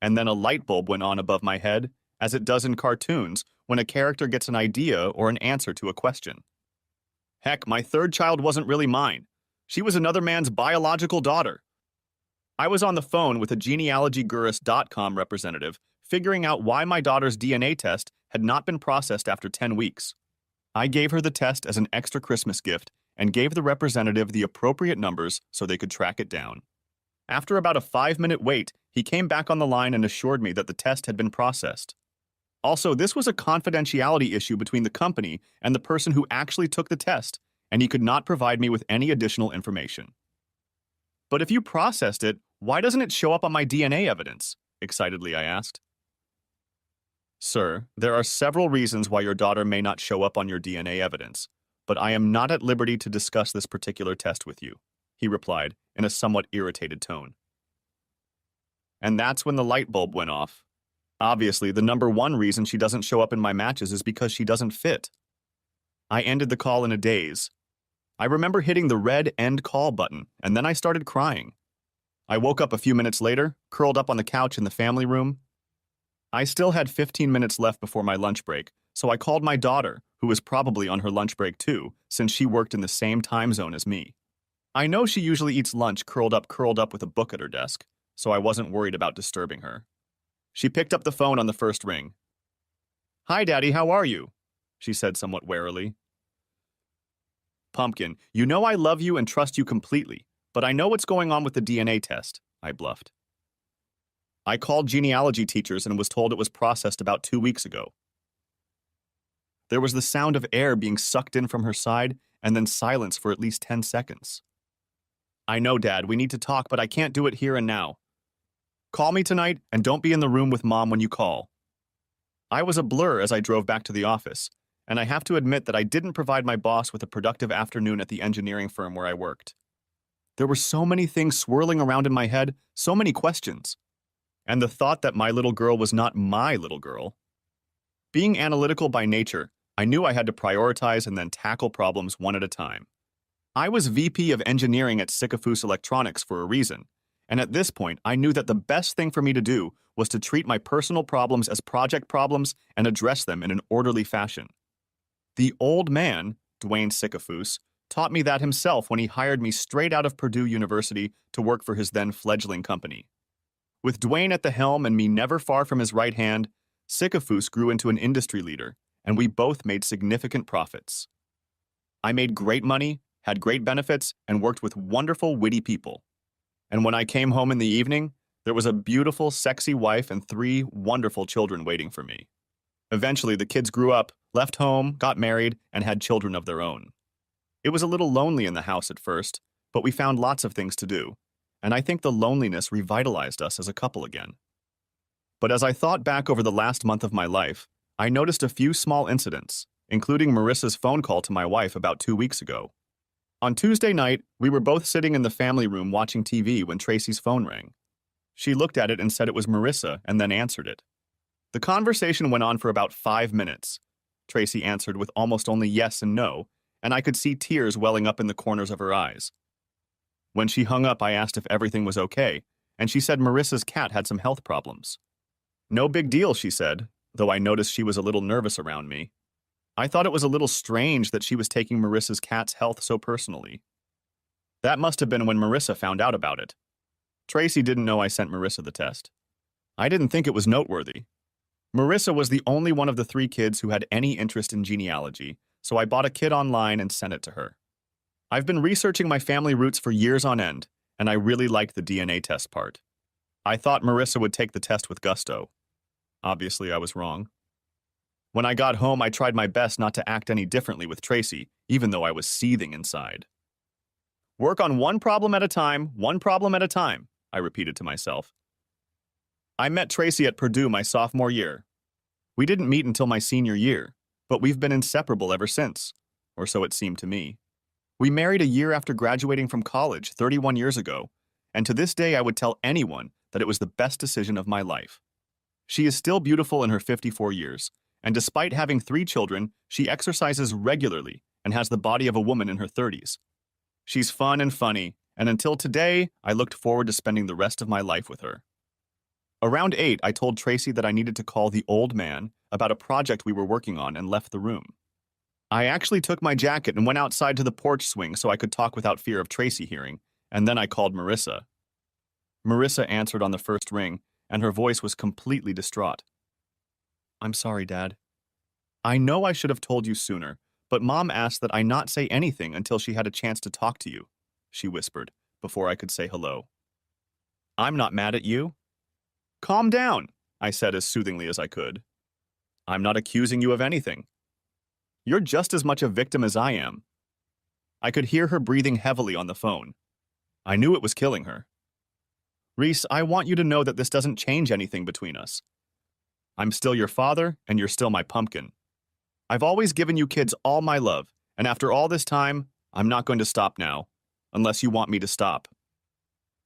And then a light bulb went on above my head, as it does in cartoons when a character gets an idea or an answer to a question. Heck, my third child wasn't really mine. She was another man's biological daughter. I was on the phone with a genealogygurus.com representative figuring out why my daughter's DNA test had not been processed after 10 weeks. I gave her the test as an extra Christmas gift and gave the representative the appropriate numbers so they could track it down. After about a 5-minute wait, he came back on the line and assured me that the test had been processed. Also, this was a confidentiality issue between the company and the person who actually took the test, and he could not provide me with any additional information. But if you processed it, why doesn't it show up on my DNA evidence? Excitedly, I asked. Sir, there are several reasons why your daughter may not show up on your DNA evidence, but I am not at liberty to discuss this particular test with you, he replied in a somewhat irritated tone. And that's when the light bulb went off. Obviously, the number one reason she doesn't show up in my matches is because she doesn't fit. I ended the call in a daze. I remember hitting the red end call button, and then I started crying. I woke up a few minutes later, curled up on the couch in the family room. I still had 15 minutes left before my lunch break, so I called my daughter, who was probably on her lunch break too, since she worked in the same time zone as me. I know she usually eats lunch curled up with a book at her desk, so I wasn't worried about disturbing her. She picked up the phone on the first ring. "Hi, Daddy, how are you?" she said somewhat warily. "Pumpkin, you know I love you and trust you completely, but I know what's going on with the DNA test," I bluffed. "I called genealogy teachers and was told it was processed about 2 weeks ago." There was the sound of air being sucked in from her side and then silence for at least 10 seconds. "I know, Dad, we need to talk, but I can't do it here and now. Call me tonight and don't be in the room with Mom when you call." I was a blur as I drove back to the office, and I have to admit that I didn't provide my boss with a productive afternoon at the engineering firm where I worked. There were so many things swirling around in my head, so many questions. And the thought that my little girl was not my little girl. Being analytical by nature, I knew I had to prioritize and then tackle problems one at a time. I was VP of engineering at Sycophus Electronics for a reason, and at this point I knew that the best thing for me to do was to treat my personal problems as project problems and address them in an orderly fashion. The old man, Dwayne Sycophus, taught me that himself when he hired me straight out of Purdue University to work for his then fledgling company. With Dwayne at the helm and me never far from his right hand, Sycophus grew into an industry leader, and we both made significant profits. I made great money, had great benefits, and worked with wonderful, witty people. And when I came home in the evening, there was a beautiful, sexy wife and 3 wonderful children waiting for me. Eventually, the kids grew up, left home, got married, and had children of their own. It was a little lonely in the house at first, but we found lots of things to do, and I think the loneliness revitalized us as a couple again. But as I thought back over the last month of my life, I noticed a few small incidents, including Marissa's phone call to my wife about 2 weeks ago. On Tuesday night, we were both sitting in the family room watching TV when Tracy's phone rang. She looked at it and said it was Marissa and then answered it. The conversation went on for about 5 minutes. Tracy answered with almost only yes and no, and I could see tears welling up in the corners of her eyes. When she hung up, I asked if everything was okay, and she said Marissa's cat had some health problems. "No big deal," she said, though I noticed she was a little nervous around me. I thought it was a little strange that she was taking Marissa's cat's health so personally. That must have been when Marissa found out about it. Tracy didn't know I sent Marissa the test. I didn't think it was noteworthy. Marissa was the only one of the 3 kids who had any interest in genealogy, so I bought a kit online and sent it to her. I've been researching my family roots for years on end, and I really liked the DNA test part. I thought Marissa would take the test with gusto. Obviously, I was wrong. When I got home, I tried my best not to act any differently with Tracy, even though I was seething inside. "Work on one problem at a time, I repeated to myself. I met Tracy at Purdue my sophomore year. We didn't meet until my senior year, but we've been inseparable ever since, or so it seemed to me. We married a year after graduating from college 31 years ago, and to this day I would tell anyone that it was the best decision of my life. She is still beautiful in her 54 years, and despite having 3 children, she exercises regularly and has the body of a woman in her 30s. She's fun and funny, and until today, I looked forward to spending the rest of my life with her. Around 8, I told Tracy that I needed to call the old man about a project we were working on and left the room. I actually took my jacket and went outside to the porch swing so I could talk without fear of Tracy hearing, and then I called Marissa. Marissa answered on the first ring, and her voice was completely distraught. "I'm sorry, Dad. I know I should have told you sooner, but Mom asked that I not say anything until she had a chance to talk to you," she whispered, before I could say hello. "I'm not mad at you." "Calm down," I said as soothingly as I could. "I'm not accusing you of anything. You're just as much a victim as I am." I could hear her breathing heavily on the phone. I knew it was killing her. "Reese, I want you to know that this doesn't change anything between us. I'm still your father, and you're still my pumpkin. I've always given you kids all my love, and after all this time, I'm not going to stop now, unless you want me to stop."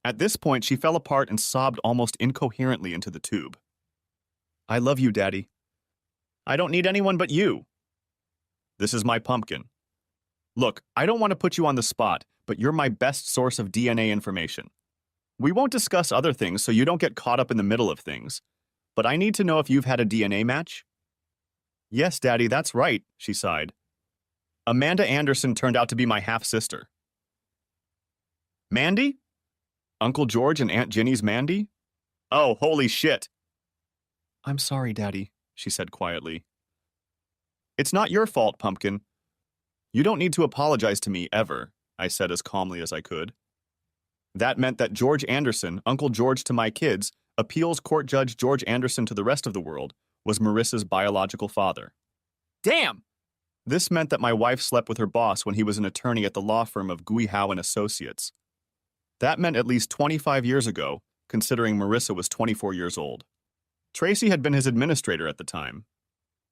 At this point, she fell apart and sobbed almost incoherently into the tube. "I love you, Daddy. I don't need anyone but you. This is my pumpkin. Look, I don't want to put you on the spot, but you're my best source of DNA information. We won't discuss other things so you don't get caught up in the middle of things, but I need to know if you've had a DNA match." "Yes, Daddy, that's right," she sighed. "Amanda Anderson turned out to be my half-sister." "Mandy? Uncle George and Aunt Ginny's Mandy? Oh, holy shit." "I'm sorry, Daddy," she said quietly. "It's not your fault, Pumpkin. You don't need to apologize to me, ever," I said as calmly as I could. That meant that George Anderson, Uncle George to my kids, appeals court judge George Anderson to the rest of the world, was Marissa's biological father. Damn! This meant that my wife slept with her boss when he was an attorney at the law firm of Gui Howe and Associates. That meant at least 25 years ago, considering Marissa was 24 years old. Tracy had been his administrator at the time.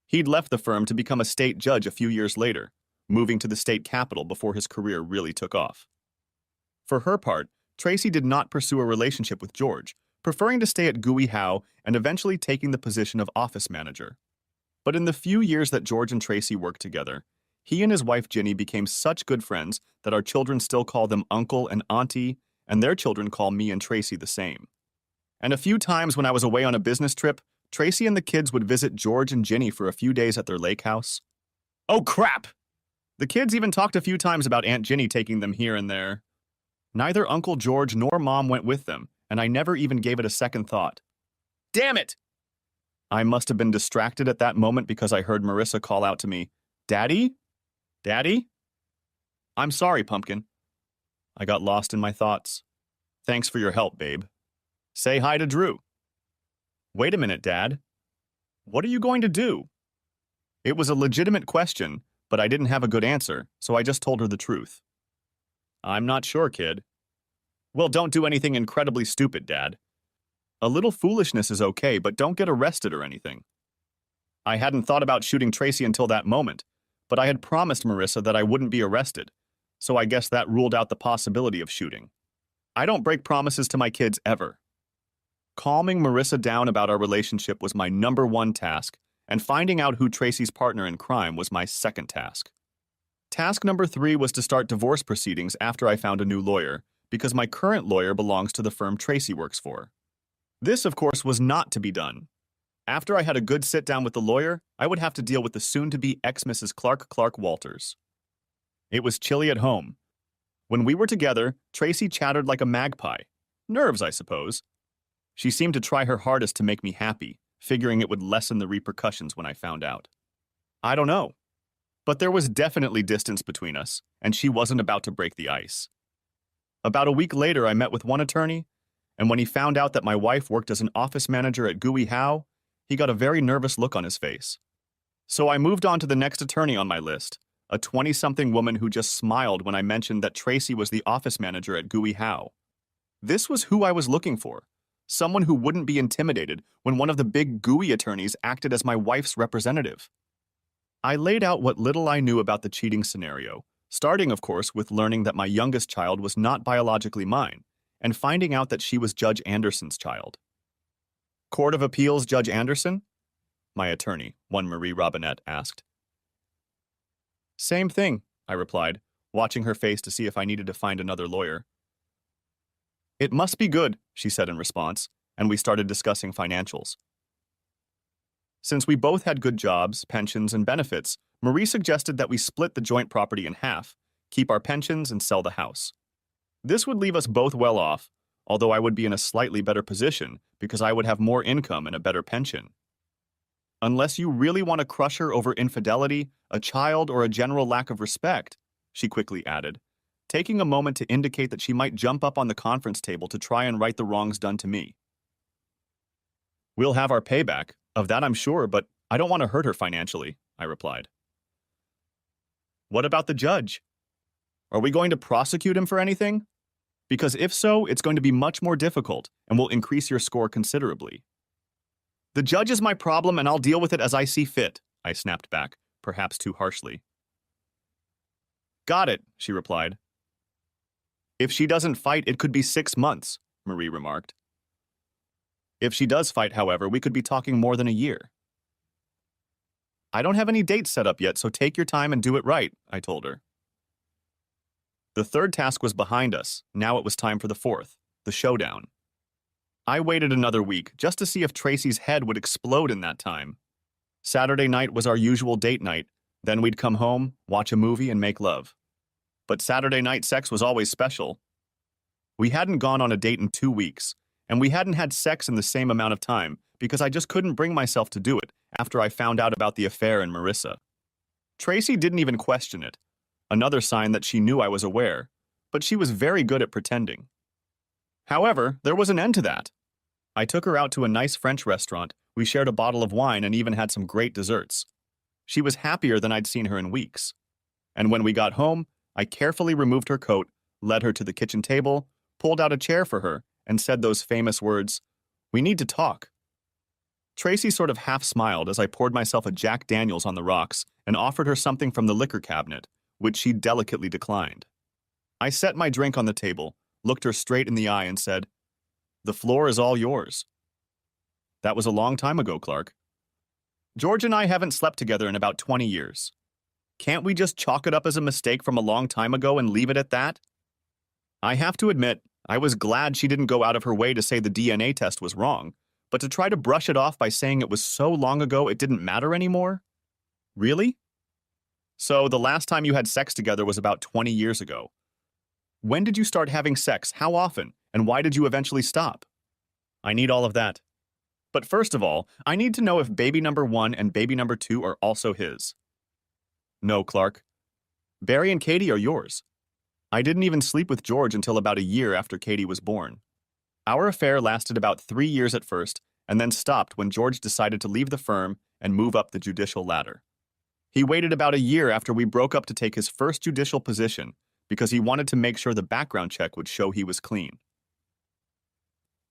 He'd left the firm to become a state judge a few years later, moving to the state capital before his career really took off. For her part, Tracy did not pursue a relationship with George, preferring to stay at Gui Howe and eventually taking the position of office manager. But in the few years that George and Tracy worked together, he and his wife Ginny became such good friends that our children still call them uncle and auntie, and their children call me and Tracy the same. And a few times when I was away on a business trip, Tracy and the kids would visit George and Ginny for a few days at their lake house. Oh crap! The kids even talked a few times about Aunt Ginny taking them here and there. Neither Uncle George nor Mom went with them, and I never even gave it a second thought. Damn it! I must have been distracted at that moment because I heard Marissa call out to me, "Daddy? Daddy?" "I'm sorry, Pumpkin." I got lost in my thoughts. "Thanks for your help, babe. Say hi to Drew." "Wait a minute, Dad. What are you going to do?" It was a legitimate question, but I didn't have a good answer, so I just told her the truth. "I'm not sure, kid." "Well, don't do anything incredibly stupid, Dad. A little foolishness is okay, but don't get arrested or anything." I hadn't thought about shooting Tracy until that moment, but I had promised Marissa that I wouldn't be arrested, so I guess that ruled out the possibility of shooting. I don't break promises to my kids ever. Calming Marissa down about our relationship was my #1 task, and finding out who Tracy's partner in crime was my second task. Task #3 was to start divorce proceedings after I found a new lawyer, because my current lawyer belongs to the firm Tracy works for. This, of course, was not to be done. After I had a good sit-down with the lawyer, I would have to deal with the soon-to-be ex-Mrs. Clark Walters. It was chilly at home. When we were together, Tracy chattered like a magpie. Nerves, I suppose. She seemed to try her hardest to make me happy, figuring it would lessen the repercussions when I found out. I don't know. But there was definitely distance between us, and she wasn't about to break the ice. About a week later, I met with one attorney, and when he found out that my wife worked as an office manager at Gui Howe, he got a very nervous look on his face. So I moved on to the next attorney on my list, a 20-something woman who just smiled when I mentioned that Tracy was the office manager at Gui Howe. This was who I was looking for, someone who wouldn't be intimidated when one of the big Gui attorneys acted as my wife's representative. I laid out what little I knew about the cheating scenario, starting, of course, with learning that my youngest child was not biologically mine, and finding out that she was Judge Anderson's child. "Court of Appeals Judge Anderson?" my attorney, one Marie Robinette, asked. "Same thing," I replied, watching her face to see if I needed to find another lawyer. "It must be good," she said in response, and we started discussing financials. Since we both had good jobs, pensions, and benefits, Marie suggested that we split the joint property in half, keep our pensions, and sell the house. This would leave us both well off, although I would be in a slightly better position because I would have more income and a better pension. Unless you really want to crush her over infidelity, a child, or a general lack of respect, she quickly added, taking a moment to indicate that she might jump up on the conference table to try and right the wrongs done to me. We'll have our payback, of that I'm sure, but I don't want to hurt her financially, I replied. What about the judge? Are we going to prosecute him for anything? Because if so, it's going to be much more difficult and will increase your score considerably. The judge is my problem and I'll deal with it as I see fit, I snapped back, perhaps too harshly. Got it, she replied. If she doesn't fight, it could be 6 months, Marie remarked. If she does fight, however, we could be talking more than a year. I don't have any dates set up yet, so take your time and do it right, I told her. The third task was behind us. Now it was time for the fourth, the showdown. I waited another week just to see if Tracy's head would explode in that time. Saturday night was our usual date night. Then we'd come home, watch a movie, and make love. But Saturday night sex was always special. We hadn't gone on a date in 2 weeks, and we hadn't had sex in the same amount of time because I just couldn't bring myself to do it after I found out about the affair and Marissa. Tracy didn't even question it, another sign that she knew I was aware, but she was very good at pretending. However, there was an end to that. I took her out to a nice French restaurant, we shared a bottle of wine and even had some great desserts. She was happier than I'd seen her in weeks. And when we got home, I carefully removed her coat, led her to the kitchen table, pulled out a chair for her, and said those famous words, "We need to talk." Tracy sort of half smiled as I poured myself a Jack Daniels on the rocks and offered her something from the liquor cabinet, which she delicately declined. I set my drink on the table, looked her straight in the eye, and said, "The floor is all yours." That was a long time ago, Clark. George and I haven't slept together in about 20 years. Can't we just chalk it up as a mistake from a long time ago and leave it at that? I have to admit, I was glad she didn't go out of her way to say the DNA test was wrong, but to try to brush it off by saying it was so long ago it didn't matter anymore? Really? So the last time you had sex together was about 20 years ago. When did you start having sex? How often? And why did you eventually stop? I need all of that. But first of all, I need to know if baby number 1 and baby number 2 are also his. No, Clark. Barry and Katie are yours. I didn't even sleep with George until about a year after Katie was born. Our affair lasted about 3 years at first, and then stopped when George decided to leave the firm and move up the judicial ladder. He waited about a year after we broke up to take his first judicial position because he wanted to make sure the background check would show he was clean.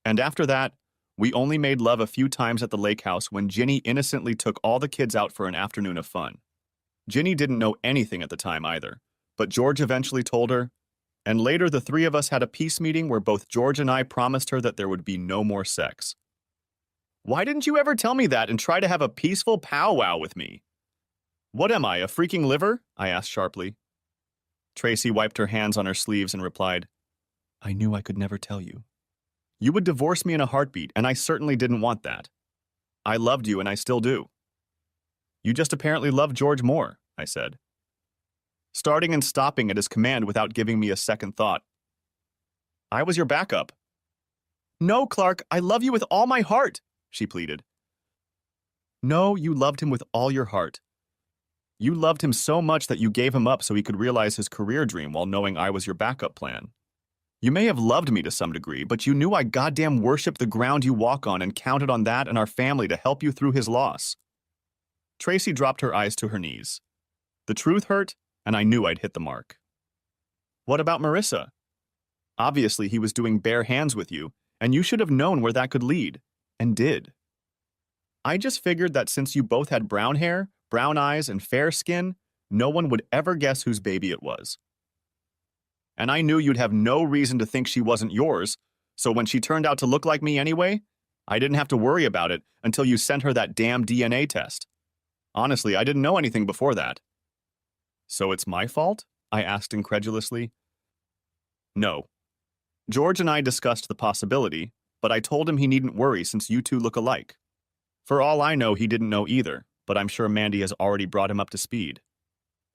And after that, we only made love a few times at the lake house when Ginny innocently took all the kids out for an afternoon of fun. Ginny didn't know anything at the time either, but George eventually told her, and later the three of us had a peace meeting where both George and I promised her that there would be no more sex. Why didn't you ever tell me that and try to have a peaceful powwow with me? What am I, a freaking liver? I asked sharply. Tracy wiped her hands on her sleeves and replied, I knew I could never tell you. You would divorce me in a heartbeat, and I certainly didn't want that. I loved you, and I still do. You just apparently love George more, I said, starting and stopping at his command without giving me a second thought. I was your backup. No, Clark, I love you with all my heart, she pleaded. No, you loved him with all your heart. You loved him so much that you gave him up so he could realize his career dream while knowing I was your backup plan. You may have loved me to some degree, but you knew I goddamn worshipped the ground you walk on and counted on that and our family to help you through his loss. Tracy dropped her eyes to her knees. The truth hurt, and I knew I'd hit the mark. What about Marissa? Obviously, he was doing bare hands with you, and you should have known where that could lead, and did. I just figured that since you both had brown hair, brown eyes, and fair skin, no one would ever guess whose baby it was. And I knew you'd have no reason to think she wasn't yours, so when she turned out to look like me anyway, I didn't have to worry about it until you sent her that damn DNA test. Honestly, I didn't know anything before that. So it's my fault? I asked incredulously. No. George and I discussed the possibility, but I told him he needn't worry since you two look alike. For all I know, he didn't know either, but I'm sure Mandy has already brought him up to speed.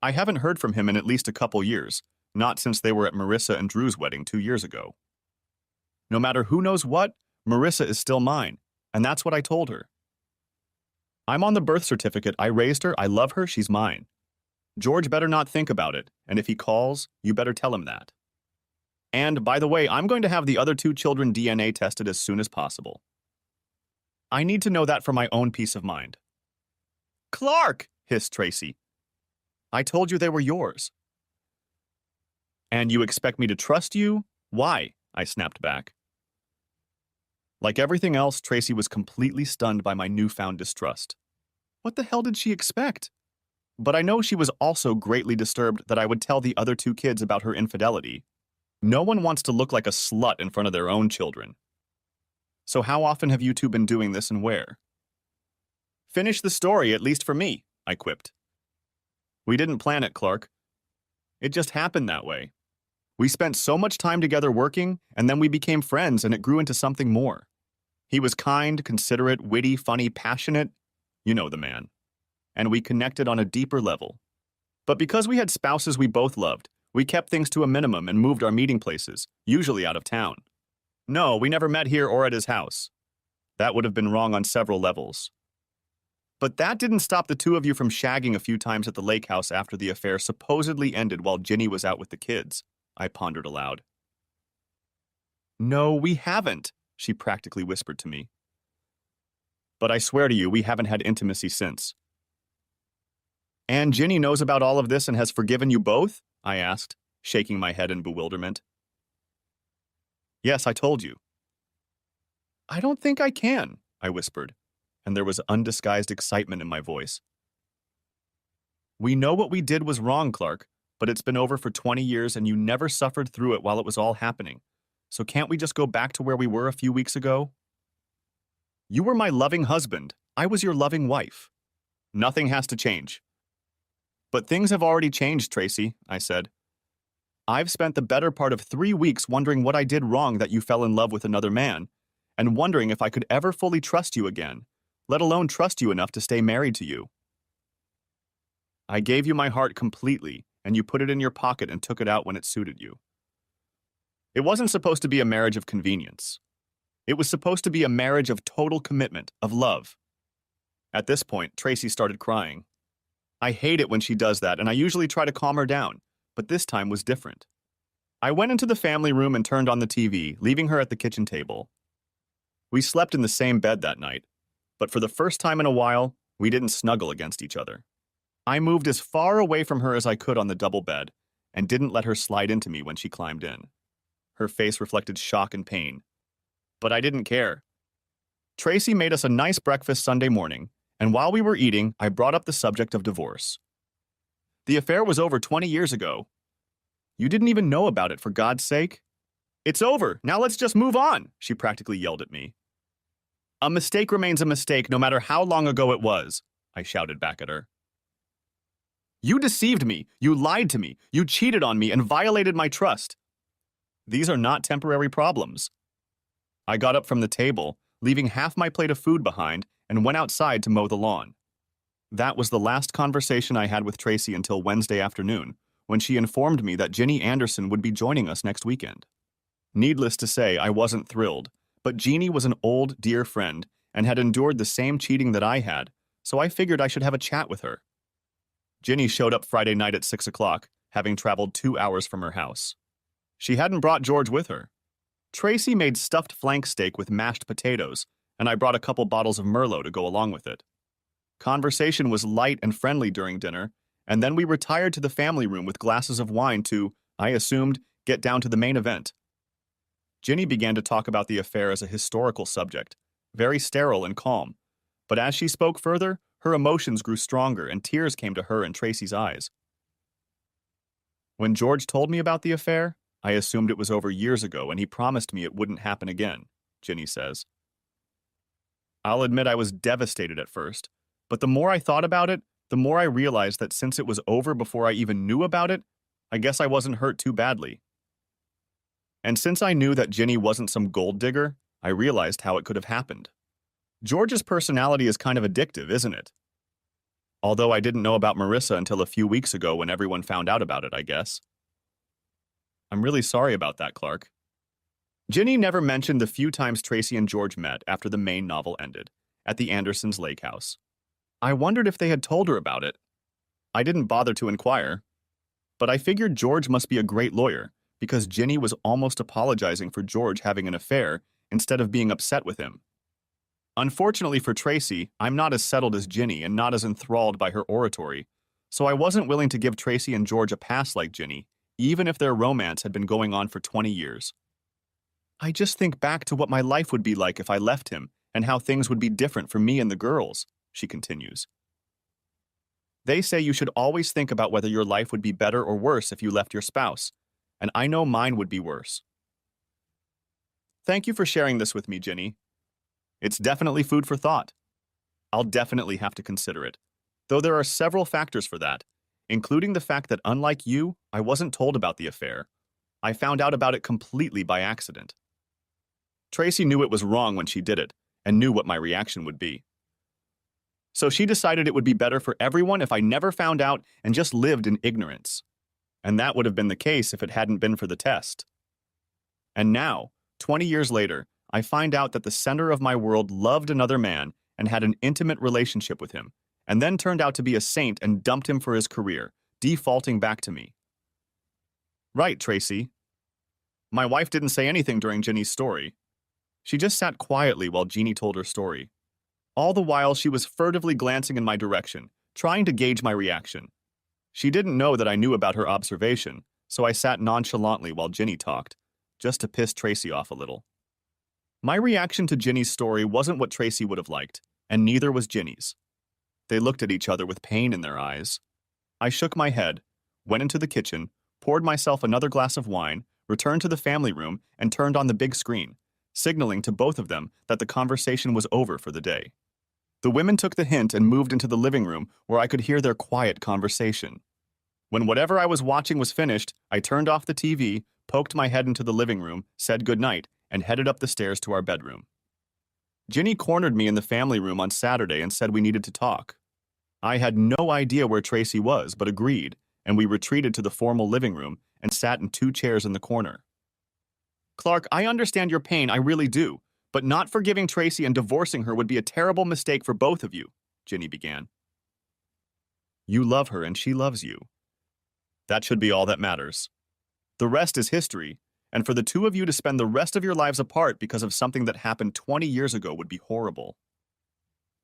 I haven't heard from him in at least a couple years, not since they were at Marissa and Drew's wedding 2 years ago. No matter who knows what, Marissa is still mine, and that's what I told her. I'm on the birth certificate. I raised her, I love her, she's mine. George better not think about it, and if he calls, you better tell him that. And, by the way, I'm going to have the other 2 children DNA tested as soon as possible. I need to know that for my own peace of mind. Clark, hissed Tracy. I told you they were yours. And you expect me to trust you? Why? I snapped back. Like everything else, Tracy was completely stunned by my newfound distrust. What the hell did she expect? But I know she was also greatly disturbed that I would tell the other 2 kids about her infidelity. No one wants to look like a slut in front of their own children. So how often have you two been doing this and where? Finish the story, at least for me, I quipped. We didn't plan it, Clark. It just happened that way. We spent so much time together working, and then we became friends, and it grew into something more. He was kind, considerate, witty, funny, passionate. You know the man. And we connected on a deeper level. But because we had spouses we both loved, we kept things to a minimum and moved our meeting places, usually out of town. No, we never met here or at his house. That would have been wrong on several levels. But that didn't stop the 2 of you from shagging a few times at the lake house after the affair supposedly ended while Ginny was out with the kids, I pondered aloud. No, we haven't, she practically whispered to me. But I swear to you, we haven't had intimacy since. And Ginny knows about all of this and has forgiven you both? I asked, shaking my head in bewilderment. Yes, I told you. I don't think I can, I whispered, and there was undisguised excitement in my voice. We know what we did was wrong, Clark, but it's been over for 20 years and you never suffered through it while it was all happening. So can't we just go back to where we were a few weeks ago? You were my loving husband. I was your loving wife. Nothing has to change. But things have already changed, Tracy, I said. I've spent the better part of 3 weeks wondering what I did wrong that you fell in love with another man, and wondering if I could ever fully trust you again, let alone trust you enough to stay married to you. I gave you my heart completely, and you put it in your pocket and took it out when it suited you. It wasn't supposed to be a marriage of convenience. It was supposed to be a marriage of total commitment, of love. At this point, Tracy started crying. I hate it when she does that, and I usually try to calm her down, but this time was different. I went into the family room and turned on the TV, leaving her at the kitchen table. We slept in the same bed that night, but for the first time in a while, we didn't snuggle against each other. I moved as far away from her as I could on the double bed, and didn't let her slide into me when she climbed in. Her face reflected shock and pain. But I didn't care. Tracy made us a nice breakfast Sunday morning, and while we were eating, I brought up the subject of divorce. The affair was over 20 years ago. You didn't even know about it, for God's sake. It's over. Now let's just move on, she practically yelled at me. A mistake remains a mistake no matter how long ago it was, I shouted back at her. You deceived me. You lied to me. You cheated on me and violated my trust. These are not temporary problems. I got up from the table, leaving half my plate of food behind, and went outside to mow the lawn. That was the last conversation I had with Tracy until Wednesday afternoon, when she informed me that Ginny Anderson would be joining us next weekend. Needless to say, I wasn't thrilled, but Jeannie was an old, dear friend and had endured the same cheating that I had, so I figured I should have a chat with her. Ginny showed up Friday night at 6 o'clock, having traveled 2 hours from her house. She hadn't brought George with her. Tracy made stuffed flank steak with mashed potatoes, and I brought a couple bottles of Merlot to go along with it. Conversation was light and friendly during dinner, and then we retired to the family room with glasses of wine to, I assumed, get down to the main event. Ginny began to talk about the affair as a historical subject, very sterile and calm, but as she spoke further, her emotions grew stronger and tears came to her and Tracy's eyes. When George told me about the affair, I assumed it was over years ago and he promised me it wouldn't happen again, Ginny says. I'll admit I was devastated at first, but the more I thought about it, the more I realized that since it was over before I even knew about it, I guess I wasn't hurt too badly. And since I knew that Ginny wasn't some gold digger, I realized how it could have happened. George's personality is kind of addictive, isn't it? Although I didn't know about Marissa until a few weeks ago when everyone found out about it, I guess. I'm really sorry about that, Clark. Ginny never mentioned the few times Tracy and George met after the main novel ended, at the Andersons' lake house. I wondered if they had told her about it. I didn't bother to inquire, but I figured George must be a great lawyer, because Ginny was almost apologizing for George having an affair instead of being upset with him. Unfortunately for Tracy, I'm not as settled as Ginny and not as enthralled by her oratory, so I wasn't willing to give Tracy and George a pass like Ginny, even if their romance had been going on for 20 years. I just think back to what my life would be like if I left him and how things would be different for me and the girls, she continues. They say you should always think about whether your life would be better or worse if you left your spouse, and I know mine would be worse. Thank you for sharing this with me, Ginny. It's definitely food for thought. I'll definitely have to consider it, though there are several factors for that, including the fact that unlike you, I wasn't told about the affair. I found out about it completely by accident. Tracy knew it was wrong when she did it, and knew what my reaction would be. So she decided it would be better for everyone if I never found out and just lived in ignorance. And that would have been the case if it hadn't been for the test. And now, 20 years later, I find out that the center of my world loved another man and had an intimate relationship with him, and then turned out to be a saint and dumped him for his career, defaulting back to me. Right, Tracy. My wife didn't say anything during Ginny's story. She just sat quietly while Jeannie told her story. All the while, she was furtively glancing in my direction, trying to gauge my reaction. She didn't know that I knew about her observation, so I sat nonchalantly while Ginny talked, just to piss Tracy off a little. My reaction to Ginny's story wasn't what Tracy would have liked, and neither was Ginny's. They looked at each other with pain in their eyes. I shook my head, went into the kitchen, poured myself another glass of wine, returned to the family room, and turned on the big screen, signaling to both of them that the conversation was over for the day. The women took the hint and moved into the living room where I could hear their quiet conversation. When whatever I was watching was finished, I turned off the TV, poked my head into the living room, said goodnight, and headed up the stairs to our bedroom. Ginny cornered me in the family room on Saturday and said we needed to talk. I had no idea where Tracy was, but agreed, and we retreated to the formal living room and sat in 2 chairs in the corner. Clark, I understand your pain, I really do, but not forgiving Tracy and divorcing her would be a terrible mistake for both of you, Ginny began. You love her and she loves you. That should be all that matters. The rest is history, and for the two of you to spend the rest of your lives apart because of something that happened 20 years ago would be horrible.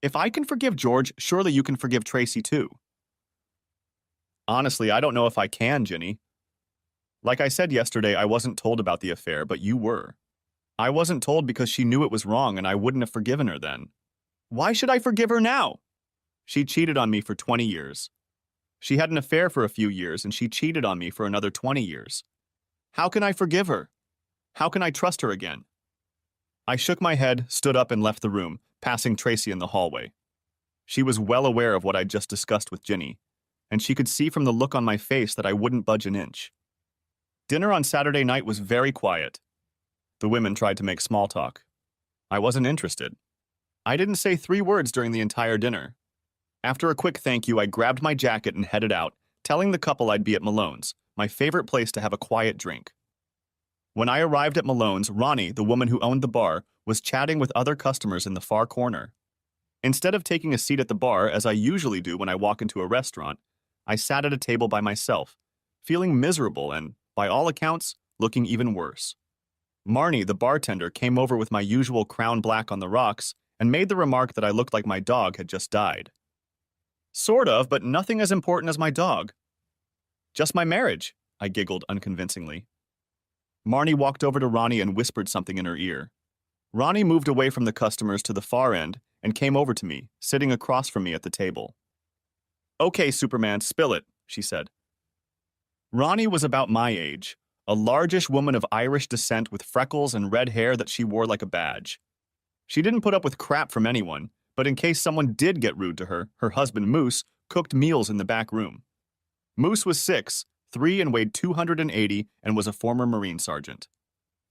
If I can forgive George, surely you can forgive Tracy too. Honestly, I don't know if I can, Ginny. Like I said yesterday, I wasn't told about the affair, but you were. I wasn't told because she knew it was wrong and I wouldn't have forgiven her then. Why should I forgive her now? She cheated on me for 20 years. She had an affair for a few years and she cheated on me for another 20 years. How can I forgive her? How can I trust her again? I shook my head, stood up and left the room, passing Tracy in the hallway. She was well aware of what I'd just discussed with Ginny, and she could see from the look on my face that I wouldn't budge an inch. Dinner on Saturday night was very quiet. The women tried to make small talk. I wasn't interested. I didn't say 3 words during the entire dinner. After a quick thank you, I grabbed my jacket and headed out, telling the couple I'd be at Malone's, my favorite place to have a quiet drink. When I arrived at Malone's, Ronnie, the woman who owned the bar, was chatting with other customers in the far corner. Instead of taking a seat at the bar, as I usually do when I walk into a restaurant, I sat at a table by myself, feeling miserable and, by all accounts, looking even worse. Marnie, the bartender, came over with my usual Crown Black on the rocks and made the remark that I looked like my dog had just died. Sort of, but nothing as important as my dog. Just my marriage, I giggled unconvincingly. Marnie walked over to Ronnie and whispered something in her ear. Ronnie moved away from the customers to the far end and came over to me, sitting across from me at the table. Okay, Superman, spill it, she said. Ronnie was about my age, a largish woman of Irish descent with freckles and red hair that she wore like a badge. She didn't put up with crap from anyone, but in case someone did get rude to her, her husband Moose cooked meals in the back room. Moose was 6'3" and weighed 280 and was a former Marine sergeant.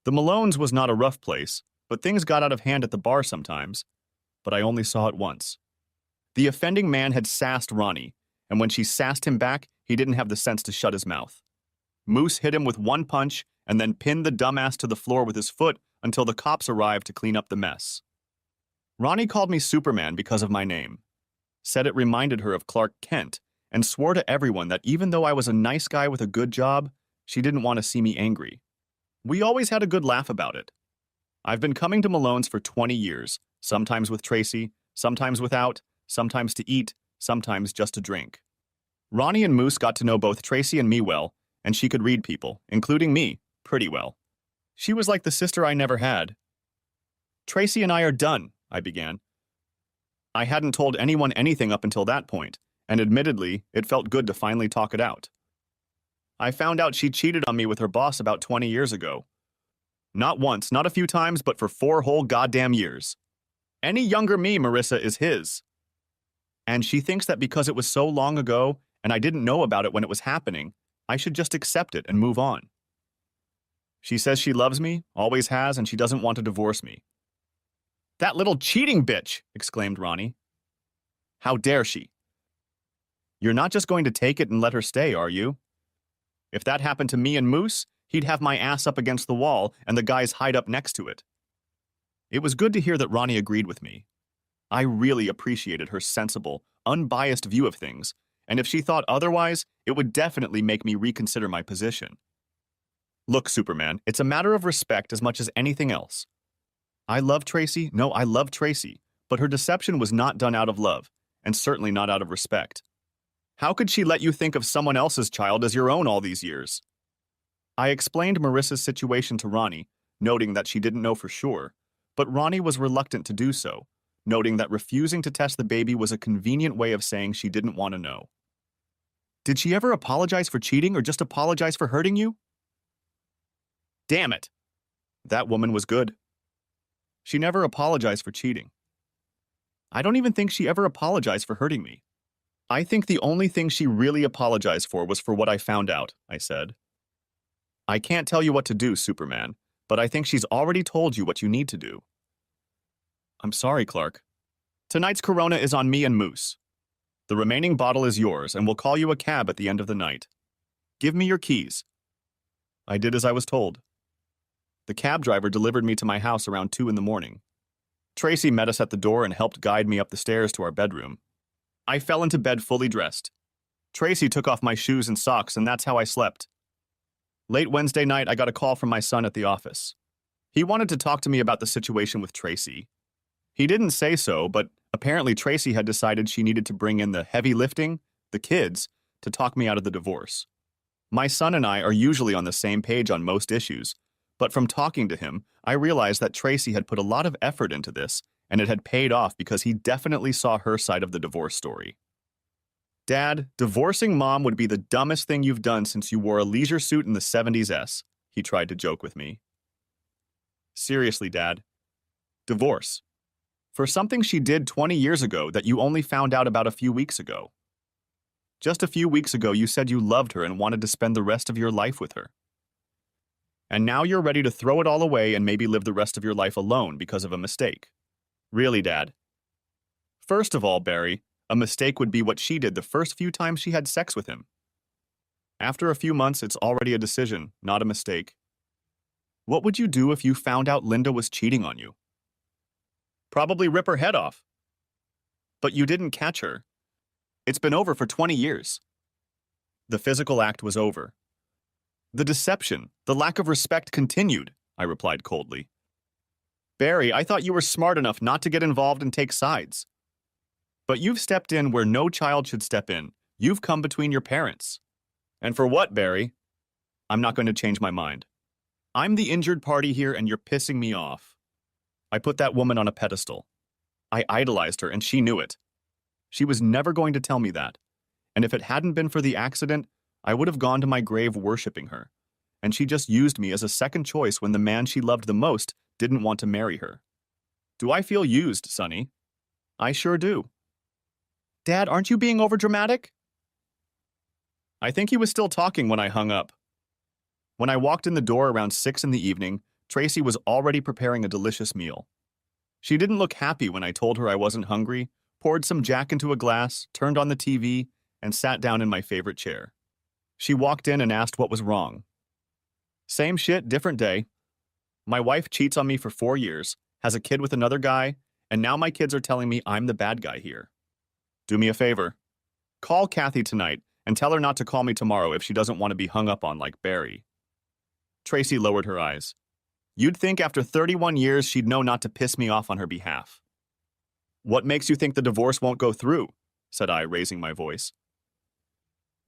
The Malone's was not a rough place, but things got out of hand at the bar sometimes, but I only saw it once. The offending man had sassed Ronnie, and when she sassed him back, he didn't have the sense to shut his mouth. Moose hit him with one punch and then pinned the dumbass to the floor with his foot until the cops arrived to clean up the mess. Ronnie called me Superman because of my name, said it reminded her of Clark Kent, and swore to everyone that even though I was a nice guy with a good job, she didn't want to see me angry. We always had a good laugh about it. I've been coming to Malone's for 20 years, sometimes with Tracy, sometimes without, sometimes to eat, sometimes just to drink. Ronnie and Moose got to know both Tracy and me well, and she could read people, including me, pretty well. She was like the sister I never had. Tracy and I are done, I began. I hadn't told anyone anything up until that point, and admittedly, it felt good to finally talk it out. I found out she cheated on me with her boss about 20 years ago. Not once, not a few times, but for 4 whole goddamn years. Any younger me, Marissa, is his. And she thinks that because it was so long ago, and I didn't know about it when it was happening, I should just accept it and move on. She says she loves me, always has, and she doesn't want to divorce me. That little cheating bitch, exclaimed Ronnie. How dare she? You're not just going to take it and let her stay, are you? If that happened to me and Moose, he'd have my ass up against the wall and the guys hide up next to it. It was good to hear that Ronnie agreed with me. I really appreciated her sensible, unbiased view of things, and if she thought otherwise, it would definitely make me reconsider my position. Look, Superman, it's a matter of respect as much as anything else. I love Tracy, but her deception was not done out of love, and certainly not out of respect. How could she let you think of someone else's child as your own all these years? I explained Marissa's situation to Ronnie, noting that she didn't know for sure, but Ronnie was reluctant to do so, noting that refusing to test the baby was a convenient way of saying she didn't want to know. Did she ever apologize for cheating or just apologize for hurting you? Damn it! That woman was good. She never apologized for cheating. I don't even think she ever apologized for hurting me. I think the only thing she really apologized for was for what I found out, I said. I can't tell you what to do, Superman, but I think she's already told you what you need to do. I'm sorry, Clark. Tonight's Corona is on me and Moose. The remaining bottle is yours, and we'll call you a cab at the end of the night. Give me your keys. I did as I was told. The cab driver delivered me to my house around 2 in the morning. Tracy met us at the door and helped guide me up the stairs to our bedroom. I fell into bed fully dressed. Tracy took off my shoes and socks, and that's how I slept. Late Wednesday night, I got a call from my son at the office. He wanted to talk to me about the situation with Tracy. He didn't say so, but apparently Tracy had decided she needed to bring in the heavy lifting, the kids, to talk me out of the divorce. My son and I are usually on the same page on most issues, but from talking to him, I realized that Tracy had put a lot of effort into this, and it had paid off because he definitely saw her side of the divorce story. Dad, divorcing Mom would be the dumbest thing you've done since you wore a leisure suit in the 70s, he tried to joke with me. Seriously, Dad. Divorce. For something she did 20 years ago that you only found out about a few weeks ago. Just a few weeks ago, you said you loved her and wanted to spend the rest of your life with her. And now you're ready to throw it all away and maybe live the rest of your life alone because of a mistake. Really, Dad? First of all, Barry, a mistake would be what she did the first few times she had sex with him. After a few months, it's already a decision, not a mistake. What would you do if you found out Linda was cheating on you? Probably rip her head off. But you didn't catch her. It's been over for 20 years. The physical act was over. The deception, the lack of respect continued, I replied coldly. Barry, I thought you were smart enough not to get involved and take sides. But you've stepped in where no child should step in. You've come between your parents. And for what, Barry? I'm not going to change my mind. I'm the injured party here and you're pissing me off. I put that woman on a pedestal. I idolized her and she knew it. She was never going to tell me that. And if it hadn't been for the accident, I would have gone to my grave worshiping her. And she just used me as a second choice when the man she loved the most didn't want to marry her. Do I feel used, Sonny? I sure do. Dad, aren't you being overdramatic? I think he was still talking when I hung up. When I walked in the door around 6 in the evening, Tracy was already preparing a delicious meal. She didn't look happy when I told her I wasn't hungry, poured some Jack into a glass, turned on the TV, and sat down in my favorite chair. She walked in and asked what was wrong. Same shit, different day. My wife cheats on me for 4 years, has a kid with another guy, and now my kids are telling me I'm the bad guy here. Do me a favor. Call Kathy tonight and tell her not to call me tomorrow if she doesn't want to be hung up on like Barry. Tracy lowered her eyes. You'd think after 31 years she'd know not to piss me off on her behalf. What makes you think the divorce won't go through? Said I, raising my voice.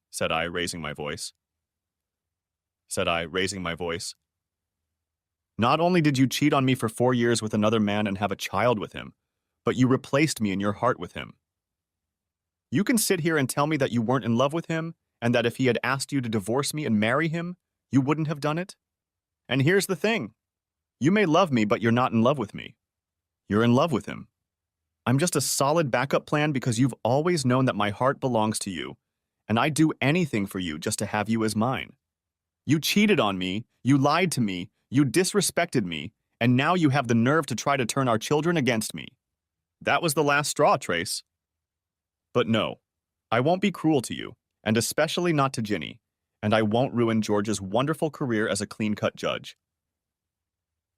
Said I, raising my voice. Said I, raising my voice. Not only did you cheat on me for 4 years with another man and have a child with him, but you replaced me in your heart with him. You can sit here and tell me that you weren't in love with him, and that if he had asked you to divorce me and marry him, you wouldn't have done it? And here's the thing. You may love me, but you're not in love with me. You're in love with him. I'm just a solid backup plan because you've always known that my heart belongs to you, and I'd do anything for you just to have you as mine. You cheated on me, you lied to me, you disrespected me, and now you have the nerve to try to turn our children against me. That was the last straw, Trace. But no, I won't be cruel to you, and especially not to Ginny, and I won't ruin George's wonderful career as a clean-cut judge.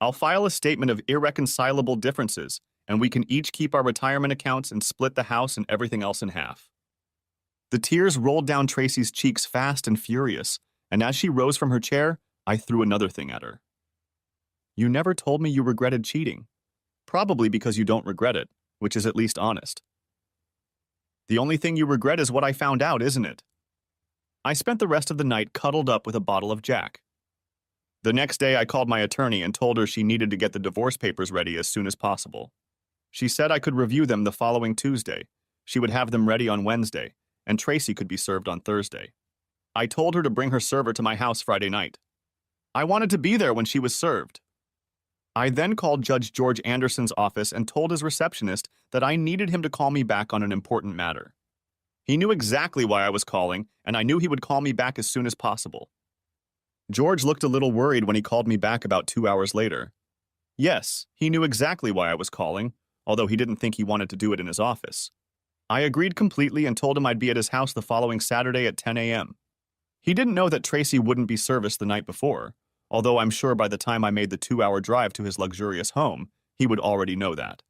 I'll file a statement of irreconcilable differences, and we can each keep our retirement accounts and split the house and everything else in half. The tears rolled down Tracy's cheeks fast and furious, and as she rose from her chair, I threw another thing at her. You never told me you regretted cheating. Probably because you don't regret it, which is at least honest. The only thing you regret is what I found out, isn't it? I spent the rest of the night cuddled up with a bottle of Jack. The next day, I called my attorney and told her she needed to get the divorce papers ready as soon as possible. She said I could review them the following Tuesday. She would have them ready on Wednesday, and Tracy could be served on Thursday. I told her to bring her server to my house Friday night. I wanted to be there when she was served. I then called Judge George Anderson's office and told his receptionist that I needed him to call me back on an important matter. He knew exactly why I was calling, and I knew he would call me back as soon as possible. George looked a little worried when he called me back about 2 hours later. Yes, he knew exactly why I was calling, although he didn't think he wanted to do it in his office. I agreed completely and told him I'd be at his house the following Saturday at 10 a.m. He didn't know that Tracy wouldn't be serviced the night before, although I'm sure by the time I made the 2-hour drive to his luxurious home, he would already know that.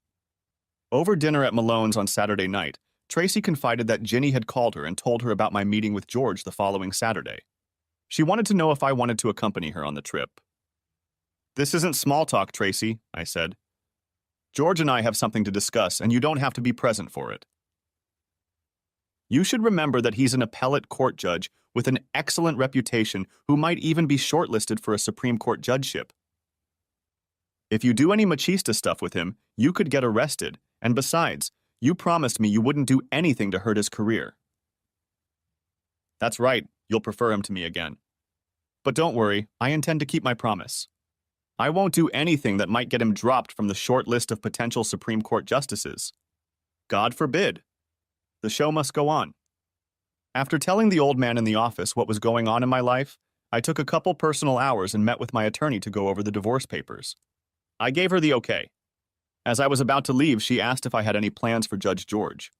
Over dinner at Malone's on Saturday night, Tracy confided that Ginny had called her and told her about my meeting with George the following Saturday. She wanted to know if I wanted to accompany her on the trip. This isn't small talk, Tracy, I said. George and I have something to discuss, and you don't have to be present for it. You should remember that he's an appellate court judge with an excellent reputation who might even be shortlisted for a Supreme Court judgeship. If you do any machista stuff with him, you could get arrested, and besides, you promised me you wouldn't do anything to hurt his career. That's right, you'll prefer him to me again. But don't worry, I intend to keep my promise. I won't do anything that might get him dropped from the short list of potential Supreme Court justices. God forbid. The show must go on. After telling the old man in the office what was going on in my life, I took a couple personal hours and met with my attorney to go over the divorce papers. I gave her the okay. As I was about to leave, she asked if I had any plans for Judge George.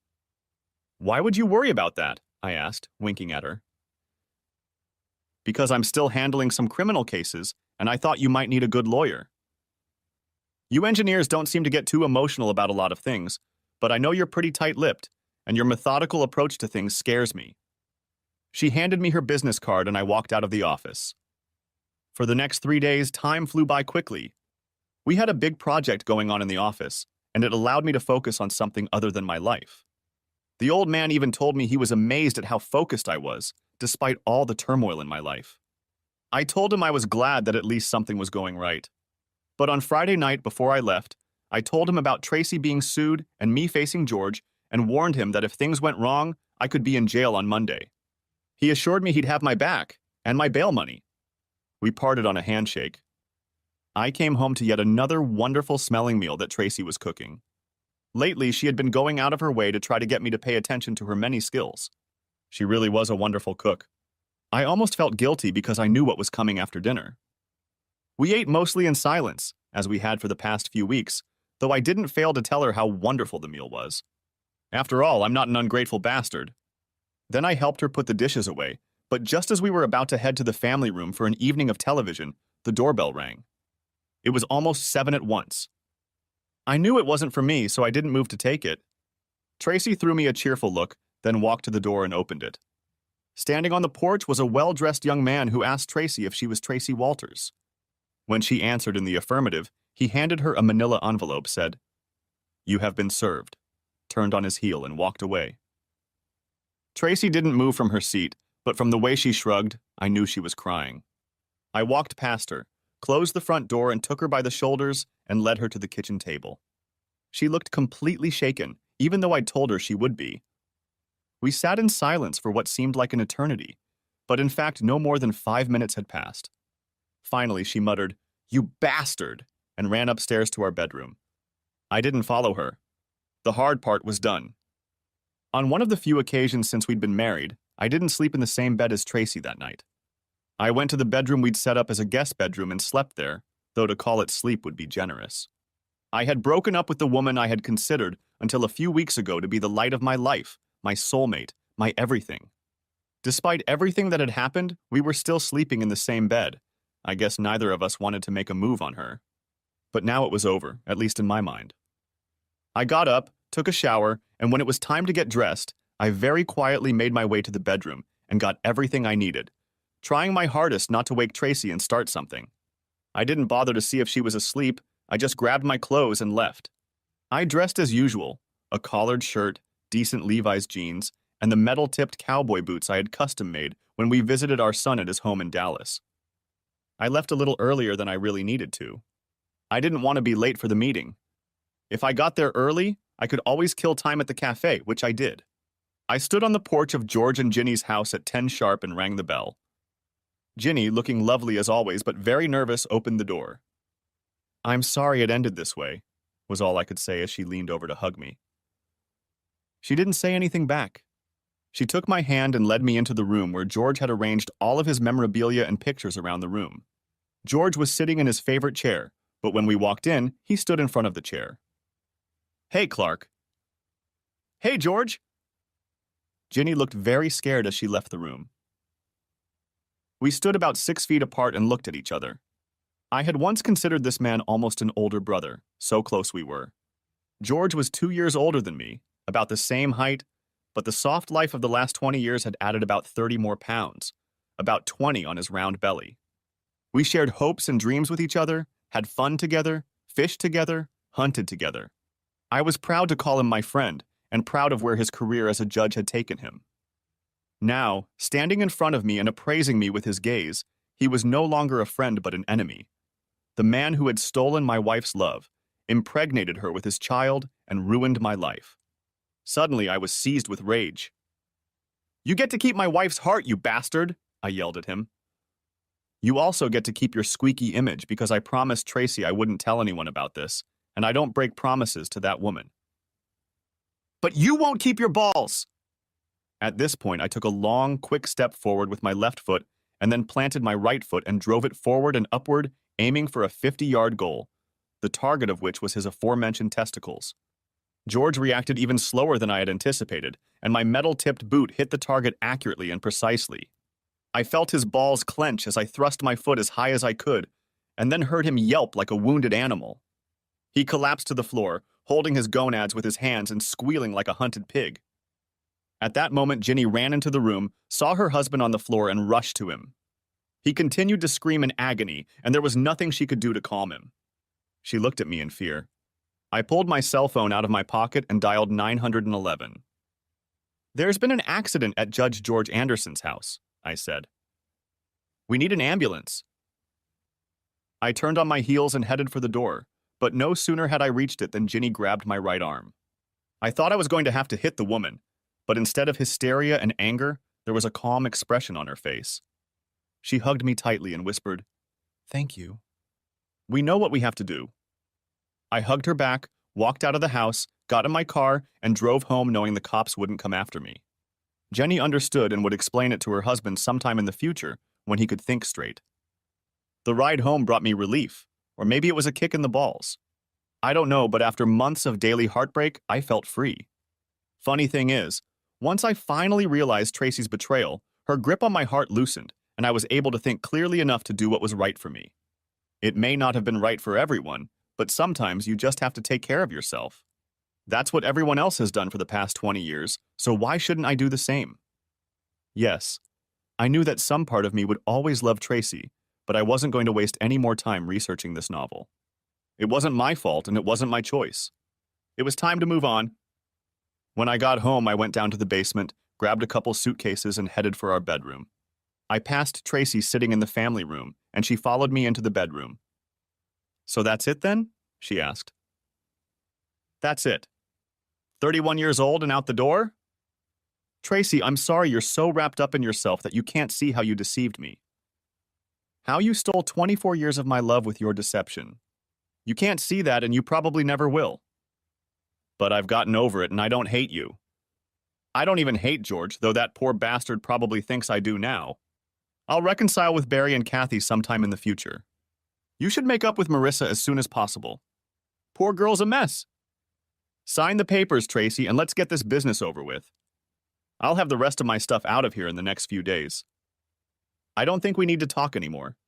Why would you worry about that? I asked, winking at her. Because I'm still handling some criminal cases, and I thought you might need a good lawyer. You engineers don't seem to get too emotional about a lot of things, but I know you're pretty tight-lipped, and your methodical approach to things scares me. She handed me her business card and I walked out of the office. For the next 3 days, time flew by quickly. We had a big project going on in the office, and it allowed me to focus on something other than my life. The old man even told me he was amazed at how focused I was, despite all the turmoil in my life. I told him I was glad that at least something was going right. But on Friday night before I left, I told him about Tracy being sued and me facing George, and warned him that if things went wrong, I could be in jail on Monday. He assured me he'd have my back, and my bail money. We parted on a handshake. I came home to yet another wonderful smelling meal that Tracy was cooking. Lately, she had been going out of her way to try to get me to pay attention to her many skills. She really was a wonderful cook. I almost felt guilty because I knew what was coming after dinner. We ate mostly in silence, as we had for the past few weeks, though I didn't fail to tell her how wonderful the meal was. After all, I'm not an ungrateful bastard. Then I helped her put the dishes away, but just as we were about to head to the family room for an evening of television, the doorbell rang. It was almost 7 at once. I knew it wasn't for me, so I didn't move to take it. Tracy threw me a cheerful look, then walked to the door and opened it. Standing on the porch was a well-dressed young man who asked Tracy if she was Tracy Walters. When she answered in the affirmative, he handed her a manila envelope, said, "You have been served," turned on his heel and walked away. Tracy didn't move from her seat, but from the way she shrugged, I knew she was crying. I walked past her, closed the front door and took her by the shoulders and led her to the kitchen table. She looked completely shaken, even though I'd told her she would be. We sat in silence for what seemed like an eternity, but in fact no more than 5 minutes had passed. Finally, she muttered, "You bastard," and ran upstairs to our bedroom. I didn't follow her. The hard part was done. On one of the few occasions since we'd been married, I didn't sleep in the same bed as Tracy that night. I went to the bedroom we'd set up as a guest bedroom and slept there, though to call it sleep would be generous. I had broken up with the woman I had considered until a few weeks ago to be the light of my life, my soulmate, my everything. Despite everything that had happened, we were still sleeping in the same bed. I guess neither of us wanted to make a move on her. But now it was over, at least in my mind. I got up, took a shower, and when it was time to get dressed, I very quietly made my way to the bedroom and got everything I needed, trying my hardest not to wake Tracy and start something. I didn't bother to see if she was asleep, I just grabbed my clothes and left. I dressed as usual, a collared shirt, decent Levi's jeans, and the metal-tipped cowboy boots I had custom-made when we visited our son at his home in Dallas. I left a little earlier than I really needed to. I didn't want to be late for the meeting. If I got there early, I could always kill time at the cafe, which I did. I stood on the porch of George and Ginny's house at 10 sharp and rang the bell. Ginny, looking lovely as always but very nervous, opened the door. "I'm sorry it ended this way," was all I could say as she leaned over to hug me. She didn't say anything back. She took my hand and led me into the room where George had arranged all of his memorabilia and pictures around the room. George was sitting in his favorite chair, but when we walked in, he stood in front of the chair. "Hey, Clark." "Hey, George." Ginny looked very scared as she left the room. We stood about 6 feet apart and looked at each other. I had once considered this man almost an older brother, so close we were. George was 2 years older than me, about the same height, but the soft life of the last 20 years had added about 30 more pounds, about 20 on his round belly. We shared hopes and dreams with each other, had fun together, fished together, hunted together. I was proud to call him my friend, and proud of where his career as a judge had taken him. Now, standing in front of me and appraising me with his gaze, he was no longer a friend but an enemy. The man who had stolen my wife's love, impregnated her with his child, and ruined my life. Suddenly, I was seized with rage. "You get to keep my wife's heart, you bastard!" I yelled at him. "You also get to keep your squeaky image because I promised Tracy I wouldn't tell anyone about this, and I don't break promises to that woman." "But you won't keep your balls!" At this point, I took a long, quick step forward with my left foot and then planted my right foot and drove it forward and upward, aiming for a 50-yard goal, the target of which was his aforementioned testicles. George reacted even slower than I had anticipated, and my metal-tipped boot hit the target accurately and precisely. I felt his balls clench as I thrust my foot as high as I could, and then heard him yelp like a wounded animal. He collapsed to the floor, holding his gonads with his hands and squealing like a hunted pig. At that moment, Ginny ran into the room, saw her husband on the floor, and rushed to him. He continued to scream in agony, and there was nothing she could do to calm him. She looked at me in fear. I pulled my cell phone out of my pocket and dialed 911. "There's been an accident at Judge George Anderson's house," I said. "We need an ambulance." I turned on my heels and headed for the door, but no sooner had I reached it than Ginny grabbed my right arm. I thought I was going to have to hit the woman, but instead of hysteria and anger, there was a calm expression on her face. She hugged me tightly and whispered, "Thank you. We know what we have to do." I hugged her back, walked out of the house, got in my car, and drove home knowing the cops wouldn't come after me. Jenny understood and would explain it to her husband sometime in the future when he could think straight. The ride home brought me relief, or maybe it was a kick in the balls. I don't know, but after months of daily heartbreak, I felt free. Funny thing is, once I finally realized Tracy's betrayal, her grip on my heart loosened, and I was able to think clearly enough to do what was right for me. It may not have been right for everyone, but sometimes you just have to take care of yourself. That's what everyone else has done for the past 20 years, so why shouldn't I do the same? Yes, I knew that some part of me would always love Tracy, but I wasn't going to waste any more time researching this novel. It wasn't my fault and it wasn't my choice. It was time to move on. When I got home, I went down to the basement, grabbed a couple suitcases, and headed for our bedroom. I passed Tracy sitting in the family room, and she followed me into the bedroom. "So that's it then?" she asked. "That's it. 31 years old and out the door?" "Tracy, I'm sorry you're so wrapped up in yourself that you can't see how you deceived me. How you stole 24 years of my love with your deception. You can't see that and you probably never will. But I've gotten over it and I don't hate you. I don't even hate George, though that poor bastard probably thinks I do now. I'll reconcile with Barry and Kathy sometime in the future. You should make up with Marissa as soon as possible. Poor girl's a mess. Sign the papers, Tracy, and let's get this business over with. I'll have the rest of my stuff out of here in the next few days. I don't think we need to talk anymore.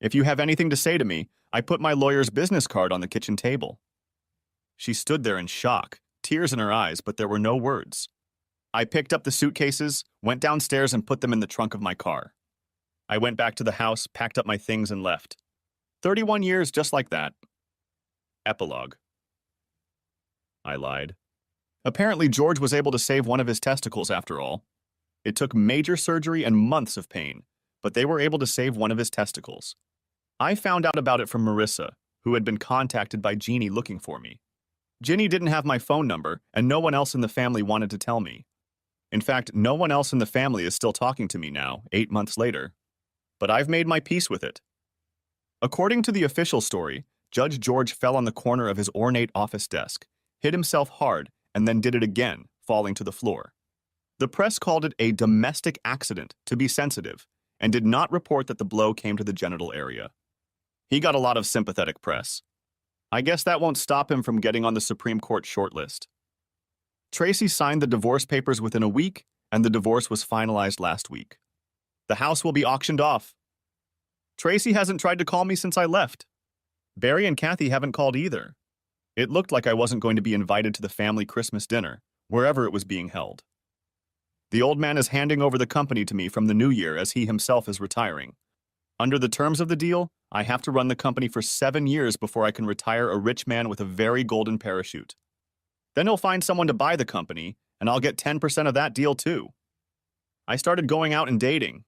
If you have anything to say to me, I put my lawyer's business card on the kitchen table." She stood there in shock, tears in her eyes, but there were no words. I picked up the suitcases, went downstairs, and put them in the trunk of my car. I went back to the house, packed up my things, and left. 31 years just like that. Epilogue. I lied. Apparently, George was able to save one of his testicles after all. It took major surgery and months of pain, but they were able to save one of his testicles. I found out about it from Marissa, who had been contacted by Jeannie looking for me. Ginny didn't have my phone number, and no one else in the family wanted to tell me. In fact, no one else in the family is still talking to me now, 8 months later. But I've made my peace with it. According to the official story, Judge George fell on the corner of his ornate office desk, hit himself hard, and then did it again, falling to the floor. The press called it a domestic accident to be sensitive, and did not report that the blow came to the genital area. He got a lot of sympathetic press. I guess that won't stop him from getting on the Supreme Court shortlist. Tracy signed the divorce papers within a week, and the divorce was finalized last week. The house will be auctioned off. Tracy hasn't tried to call me since I left. Barry and Kathy haven't called either. It looked like I wasn't going to be invited to the family Christmas dinner, wherever it was being held. The old man is handing over the company to me from the new year as he himself is retiring. Under the terms of the deal, I have to run the company for 7 years before I can retire a rich man with a very golden parachute. Then he'll find someone to buy the company, and I'll get 10% of that deal too. I started going out and dating.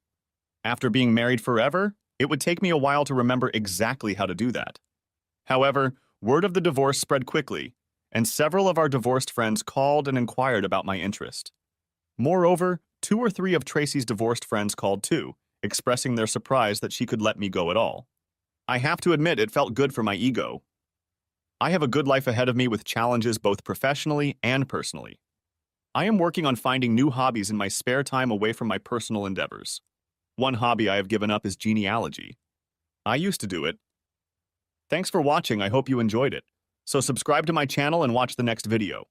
After being married forever, it would take me a while to remember exactly how to do that. However, word of the divorce spread quickly, and several of our divorced friends called and inquired about my interest. Moreover, 2 or 3 of Tracy's divorced friends called too, expressing their surprise that she could let me go at all. I have to admit it felt good for my ego. I have a good life ahead of me with challenges both professionally and personally. I am working on finding new hobbies in my spare time away from my personal endeavors. One hobby I have given up is genealogy. I used to do it. Thanks for watching, I hope you enjoyed it. So subscribe to my channel and watch the next video.